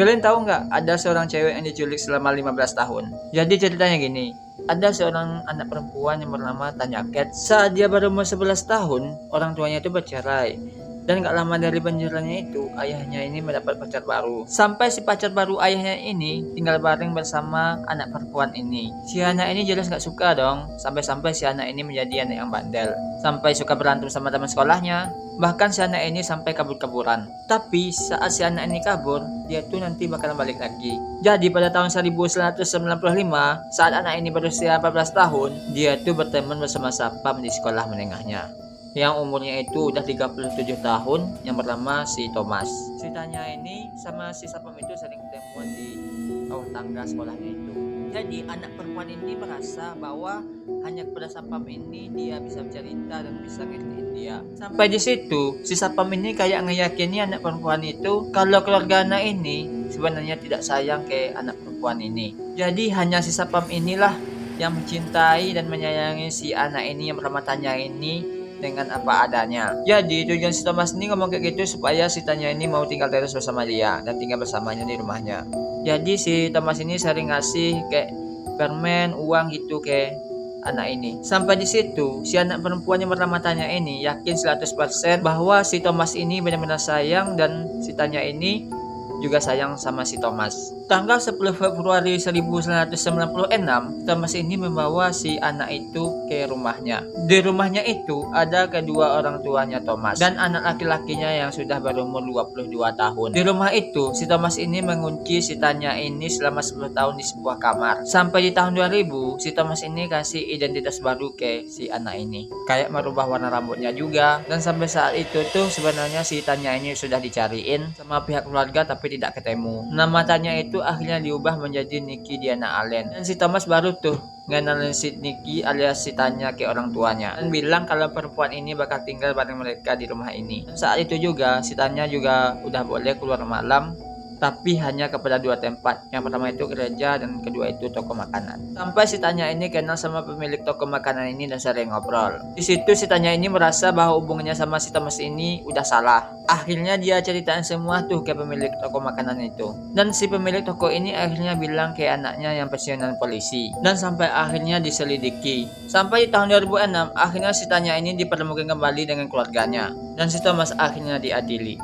Kalian tahu nggak ada seorang cewek yang diculik selama 15 tahun? Jadi ceritanya gini, ada seorang anak perempuan yang bernama Tanya Cat. Saat dia baru umur 11 tahun, orang tuanya itu bercerai. Dan gak lama dari penceraiannya itu, ayahnya ini mendapat pacar baru. Sampai si pacar baru ayahnya ini tinggal bareng bersama anak perempuan ini. Si anak ini jelas gak suka dong. Sampai-sampai si anak ini menjadi anak yang bandel. Sampai suka berantem sama teman sekolahnya. Bahkan si anak ini sampai kabur-kaburan. Tapi saat si anak ini kabur, dia tuh nanti bakalan balik lagi. Jadi pada tahun 1995, saat anak ini berusia 14 tahun, dia tuh berteman bersama sapam di sekolah menengahnya, yang umurnya itu udah 37 tahun, yang bernama si Thomas. Ceritanya ini sama si sapam itu sering ketemuan di bawah tangga sekolahnya itu. Jadi anak perempuan ini merasa bahwa hanya kepada sapam ini dia bisa bercerita dan bisa ngertiin dia. Sampai di situ si sapam ini kayak ngeyakini anak perempuan itu kalau keluarga anak ini sebenarnya tidak sayang ke anak perempuan ini. Jadi hanya si sapam inilah yang mencintai dan menyayangi si anak ini yang bernama Tanya ini dengan apa adanya. Jadi tujuan si Thomas ini ngomong kayak gitu supaya si Tanya ini mau tinggal terus bersama dia dan tinggal bersamanya di rumahnya. Jadi si Thomas ini sering ngasih kayak permen, uang gitu ke anak ini. Sampai di situ si anak perempuan yang bernama Tanya ini yakin 100% bahwa si Thomas ini benar-benar sayang dan si Tanya ini juga sayang sama si Thomas. Tanggal 10 Februari 1996, Thomas ini membawa si anak itu ke rumahnya. Di rumahnya itu ada kedua orang tuanya Thomas dan anak laki-lakinya yang sudah berumur 22 tahun. Di rumah itu, si Thomas ini mengunci si Tanya ini selama 10 tahun di sebuah kamar. Sampai di tahun 2000, si Thomas ini kasih identitas baru ke si anak ini. Kayak merubah warna rambutnya juga. Dan sampai saat itu tuh sebenarnya si Tanya ini sudah dicariin sama pihak keluarga tapi tidak ketemu. Nama Tanya itu akhirnya diubah menjadi Nikki Diana Allen. Dan si Thomas baru tuh ngenalin si Nikki alias si Tanya ke orang tuanya dan bilang kalau perempuan ini bakal tinggal bareng mereka di rumah ini. Dan saat itu juga si Tanya juga udah boleh keluar malam, tapi hanya kepada dua tempat. Yang pertama itu gereja dan kedua itu toko makanan. Sampai si Tanya ini kenal sama pemilik toko makanan ini dan sering ngobrol. Di situ si Tanya ini merasa bahwa hubungannya sama si Thomas ini udah salah. Akhirnya dia ceritain semua tuh ke pemilik toko makanan itu. Dan si pemilik toko ini akhirnya bilang ke anaknya yang pensiunan polisi. Dan sampai akhirnya diselidiki. Sampai di tahun 2006 akhirnya si Tanya ini dipertemukan kembali dengan keluarganya. Dan si Thomas akhirnya diadili.